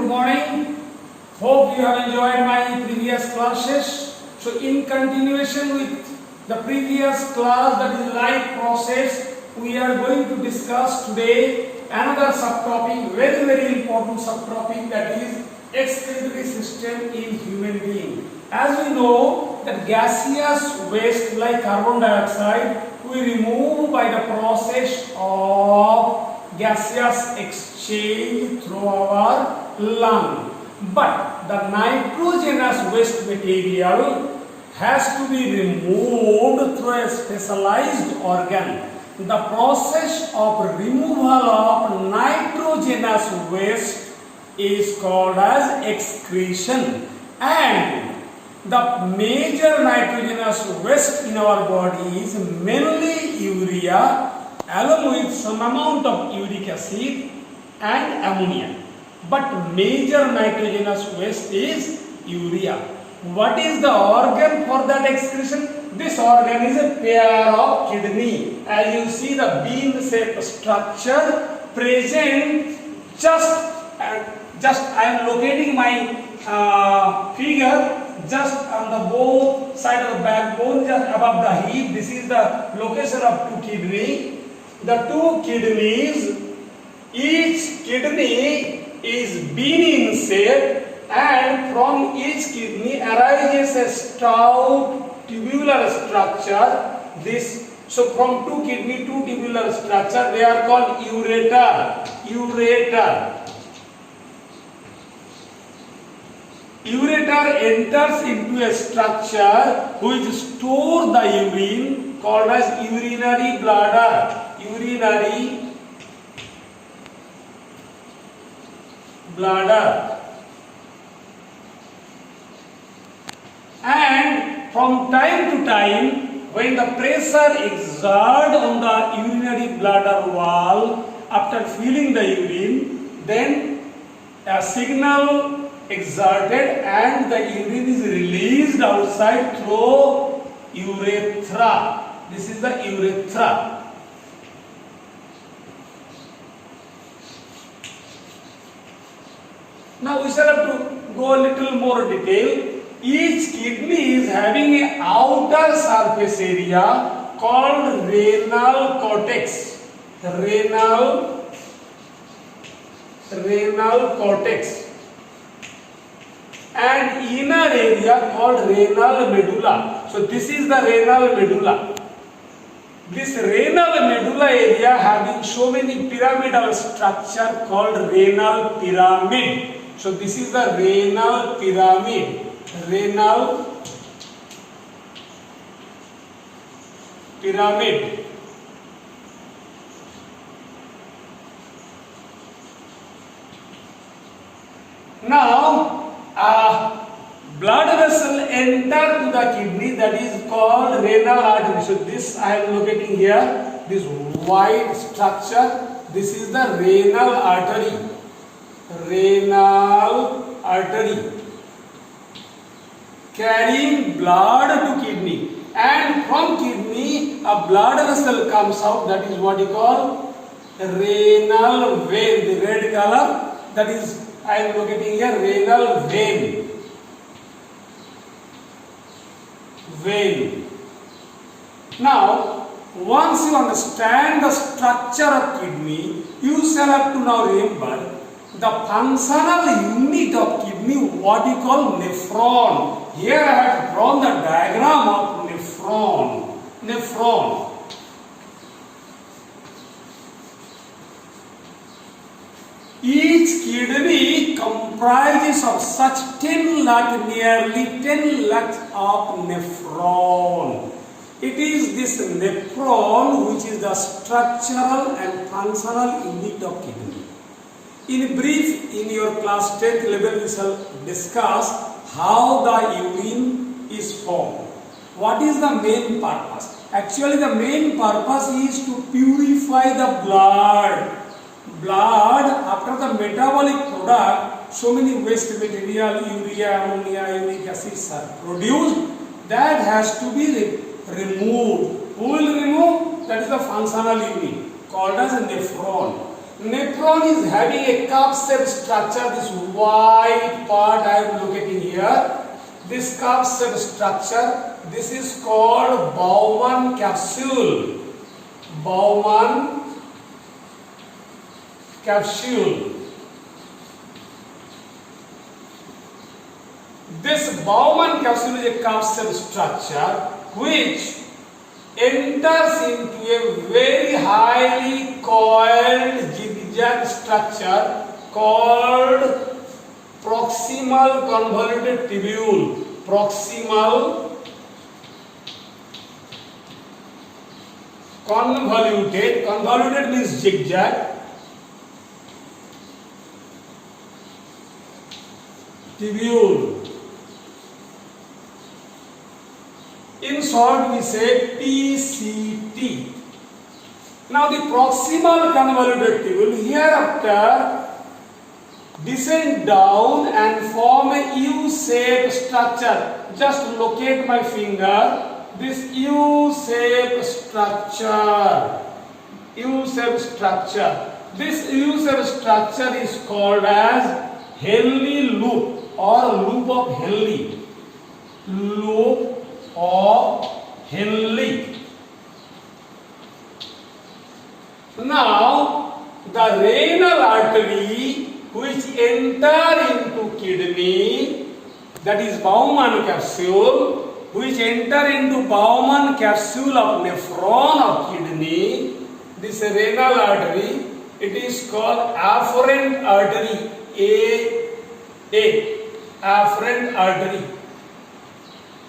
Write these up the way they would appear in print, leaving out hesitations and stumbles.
good morning. Hope you have enjoyed my previous classes. So in continuation with the previous class, that is life process, we are going to discuss today another subtopic, very important subtopic, that is excretory system in human being. As we know that gaseous waste like carbon dioxide we remove by the process of gaseous exchange through our lung, but the nitrogenous waste material has to be removed through a specialized organ. The process of removal of nitrogenous waste is called as excretion, and the major nitrogenous waste in our body is mainly urea along with some amount of uric acid and ammonia. But major nitrogenous waste is urea. What is the organ for that excretion? This organ is a pair of kidney. As you see the bean-shaped structure present just I am locating my figure just on the both side of the backbone, just above the hip. This is the location of two kidney. The two kidneys, each kidney is bean in shape, and from each kidney arises a stout tubular structure. So from two kidney, two tubular structure, they are called ureter. Ureter enters into a structure which stores the urine, called as urinary bladder. And from time to time, when the pressure exerted on the urinary bladder wall after filling the urine, then a signal exerted and the urine is released outside through urethra. This is the urethra. Now we shall have to go a little more detail. Each kidney is having an outer surface area called renal cortex. Renal cortex. And inner area called renal medulla. So this is the renal medulla. This renal medulla area having so many pyramidal structure called renal pyramid. So this is the renal pyramid. Renal pyramid. Now, blood vessel enter to the kidney, that is called renal artery. So this I am locating here, this white structure, this is the renal artery. Renal artery carrying blood to kidney, and from kidney a blood vessel comes out, that is what you call renal vein, the red color, that is I am locating here renal vein. Now, once you understand the structure of kidney, you shall have to now remember the functional unit of kidney, what you call nephron. Here I have drawn the diagram of nephron. Each kidney comprises of such nearly 10 lakhs of nephron. It is this nephron which is the structural and functional unit of kidney. In brief, in your class 10th level, we shall discuss how the urine is formed. What is the main purpose? Actually, the main purpose is to purify the blood. After the metabolic product, so many waste material, urea, ammonia, uric acids are produced, that has to be removed. Who will remove? That is the functional unit called as a nephron. Nephron is having a cup-shaped structure. This white part I am locating here. This cup-shaped structure. This is called Bowman capsule. Bowman capsule. This Bowman capsule is a cup-shaped structure which enters into a very highly coiled zigzag structure called proximal convoluted tubule. Proximal convoluted. Convoluted means zigzag. Tubule. In short, we say PCT. Now, the proximal convoluted tubule hereafter descend down and form a U-shaped structure. Just locate my finger. This U-shaped structure. U-shaped structure. This U-shaped structure is called as Henle loop or loop of Henle. Loop of Henle. Now, the renal artery which enter into kidney, that is Bowman capsule, which enter into Bowman capsule of nephron of kidney, this renal artery, it is called afferent artery. Afferent artery.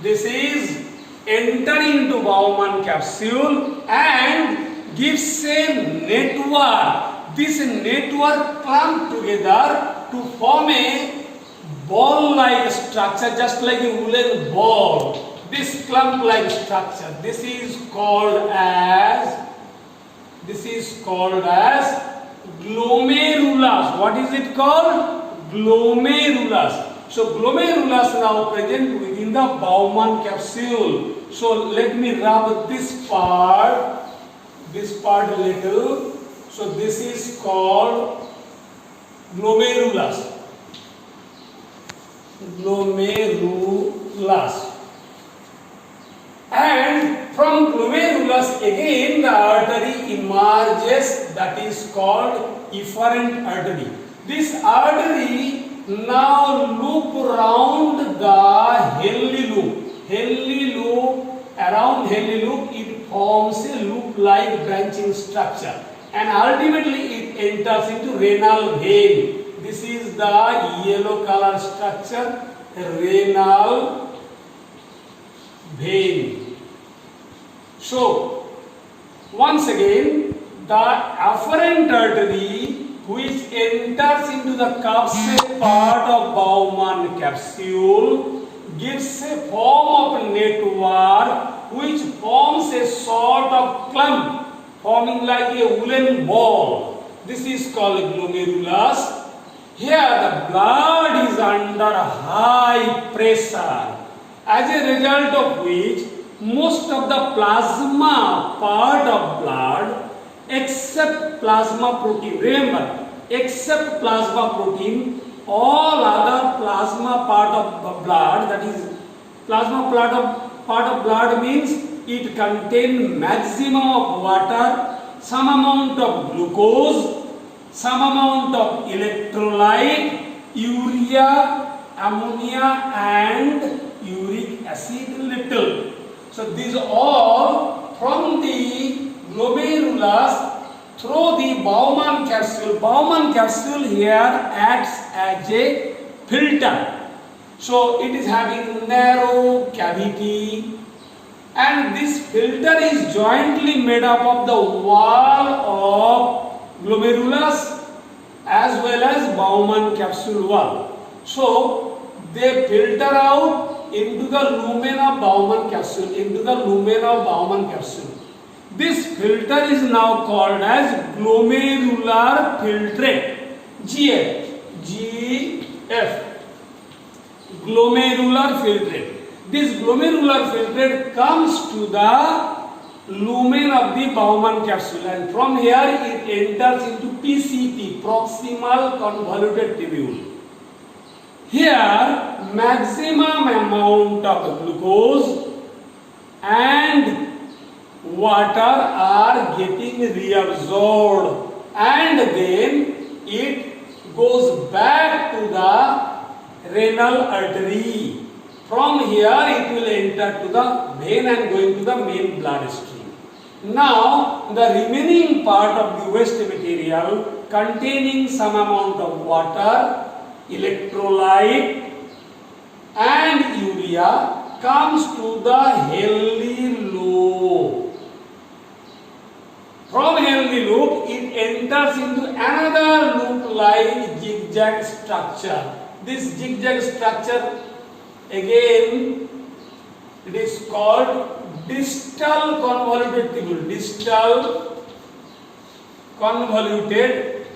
This is enter into Bowman capsule and gives a network. This network clump together to form a ball-like structure, just like a woolen ball. This clump-like structure. This is called as glomerulus. What is it called? Glomerulus. So glomerulus now present within the Bowman capsule. So let me rub this part little. So this is called glomerulus. Glomerulus. And from glomerulus again the artery emerges, that is called efferent artery. This artery now loop around the Henle loop. Henle loop, around Henle loop it forms a loop-like branching structure and ultimately it enters into renal vein. This is the yellow color structure, renal vein. So, once again, the afferent artery which enters into the cup-shaped part of Bowman capsule gives a form of network which forms a sort of clump forming like a woolen ball. This is called glomerulus. Here the blood is under high pressure, as a result of which most of the plasma part of blood except plasma protein, remember, except plasma protein, all other plasma part of blood, that is plasma part of blood means it contains maximum of water, some amount of glucose, some amount of electrolyte, urea, ammonia and uric acid little. So these all from the glomerulus through the Bowman capsule. Bowman capsule here acts as a filter. So it is having narrow cavity and this filter is jointly made up of the wall of glomerulus as well as Bowman capsule wall. So they filter out into the lumen of Bowman capsule, This filter is now called as glomerular filtrate, GF, glomerular filtrate. This glomerular filtrate comes to the lumen of the Bowman capsule, and from here it enters into PCT, proximal convoluted tubule. Here maximum amount of glucose and water are getting reabsorbed, and then it goes back to the renal artery. From here it will enter to the vein and going to the main blood stream. Now the remaining part of the waste material containing some amount of water, electrolyte and urea comes to the healthy loop. From healthy loop it enters into another loop like zigzag structure. This zigzag structure again it is called distal convoluted tubule. Distal convoluted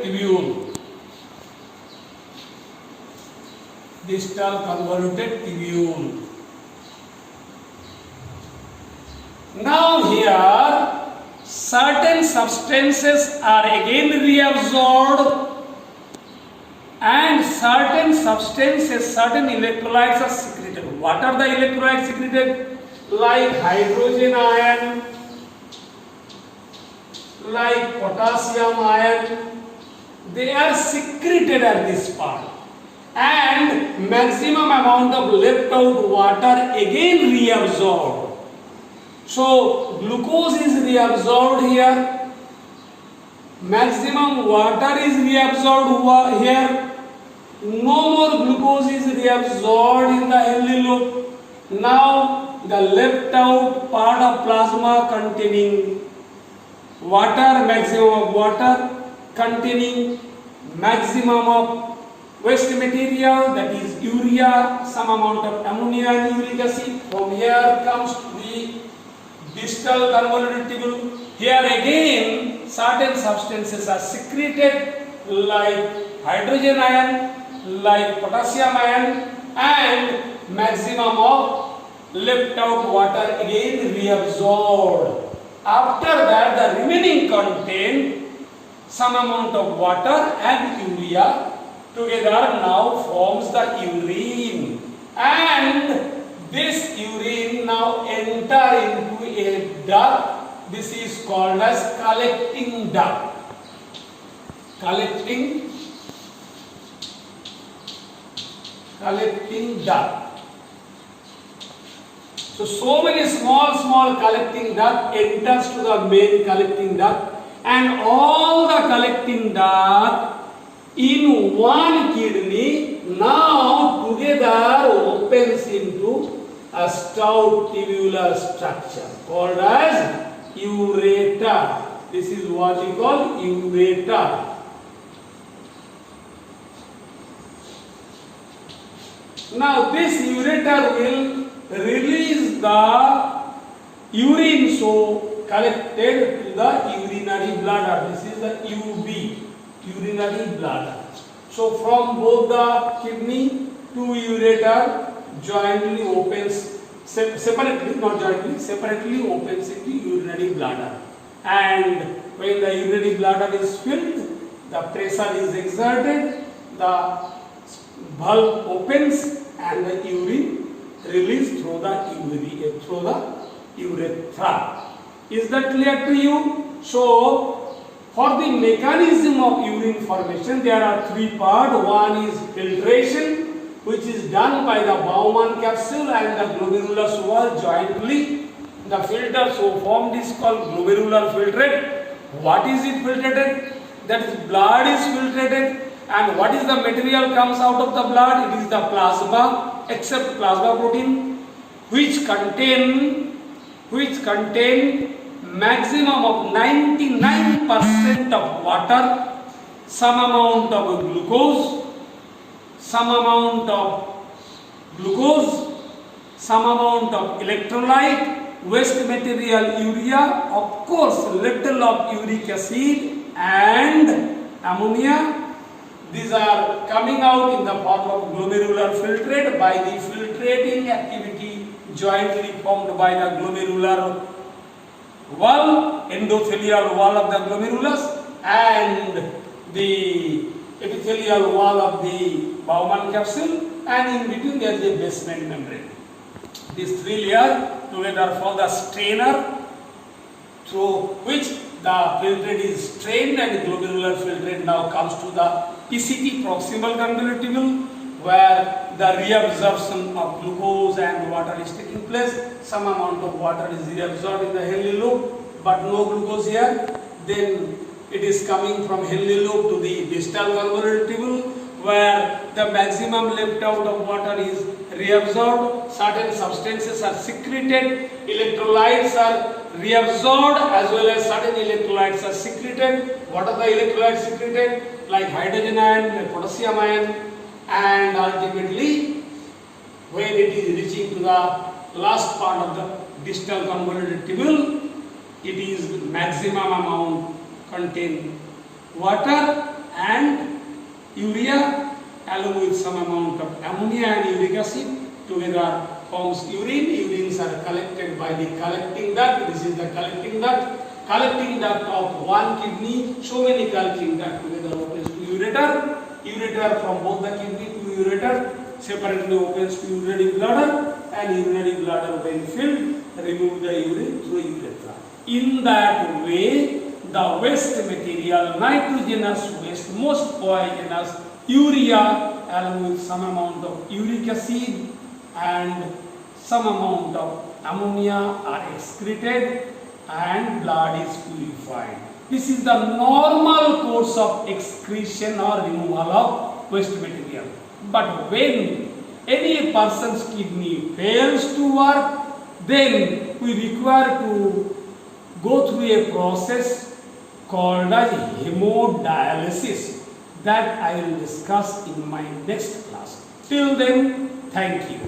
tubule. Distal convoluted tubule. Now here certain substances are again reabsorbed, and certain substances, certain electrolytes are secreted. What are the electrolytes secreted? Like hydrogen ion, like potassium ion, they are secreted at this part, and maximum amount of left out water again reabsorbed. So glucose is reabsorbed here, maximum water is reabsorbed here, no more glucose is reabsorbed in the healthy loop. Now the left out part of plasma containing water, maximum of water, containing maximum of waste material, that is urea, some amount of ammonia and uric acid. From here comes to the distal convoluted tubule. Here again certain substances are secreted like hydrogen ion, like potassium ion, and maximum of left out water again reabsorbed. After that the remaining contain some amount of water and urea together now forms the urine, and this urine now enter into a duct. This is called as collecting duct. Collecting duct. So many small collecting duct enters to the main collecting duct, and all the collecting duct in one kidney now together opens into a stout tubular structure called as ureter. This is what we call ureter. Now this ureter will release the urine so collected to the urinary bladder. This is the UB, urinary bladder. So from both the kidney to ureter jointly opens, separately, not jointly, separately opens into urinary bladder. And when the urinary bladder is filled, the pressure is exerted, the valve opens and the urine released through the urethra. Is that clear to you? So for the mechanism of urine formation there are three parts. One is filtration, which is done by the Bowman capsule and the glomerulus wall jointly. The filter so formed is called glomerular filtrate. What is it filtrated? That is, blood is filtrated. And what is the material comes out of the blood? It is the plasma, except plasma protein, which contain maximum of 99% of water, some amount of glucose, some amount of electrolyte, waste material urea, of course little of uric acid and ammonia. these are coming out in the form of glomerular filtrate by the filtrating activity jointly formed by the glomerular wall, endothelial wall of the glomerulus and the epithelial wall of the Bowman capsule, and in between there is a basement membrane. These three layers together form the strainer through which the filtrate is strained, and glomerular filtrate now comes to the PCT, proximal convoluted tubule, where the reabsorption of glucose and water is taking place. Some amount of water is reabsorbed in the Henle lobe, but no glucose here. Then it is coming from Henle lobe to the distal convoluted tubule, where the maximum left out of water is reabsorbed. Certain substances are secreted, electrolytes are reabsorbed, as well as certain electrolytes are secreted. What are the electrolytes secreted? Like hydrogen ion, like potassium ion, and ultimately when it is reaching to the last part of the distal convoluted tubule, it is maximum amount contain water and urea along with some amount of ammonia and uric acid together forms urine. Urines are collected by the collecting duct. This is the collecting duct. Collecting duct of one kidney, so many collecting duct together opens to ureter. Ureter from both the kidney to ureter separately opens to urinary bladder, and urinary bladder when filled remove the urine through urethra. In that way, the waste material, nitrogenous waste, most poisonous urea along with some amount of uric acid and some amount of ammonia are excreted and blood is purified. This is the normal course of excretion or removal of waste material. But when any person's kidney fails to work, then we require to go through a process called as hemodialysis, that I will discuss in my next class. Till then, thank you.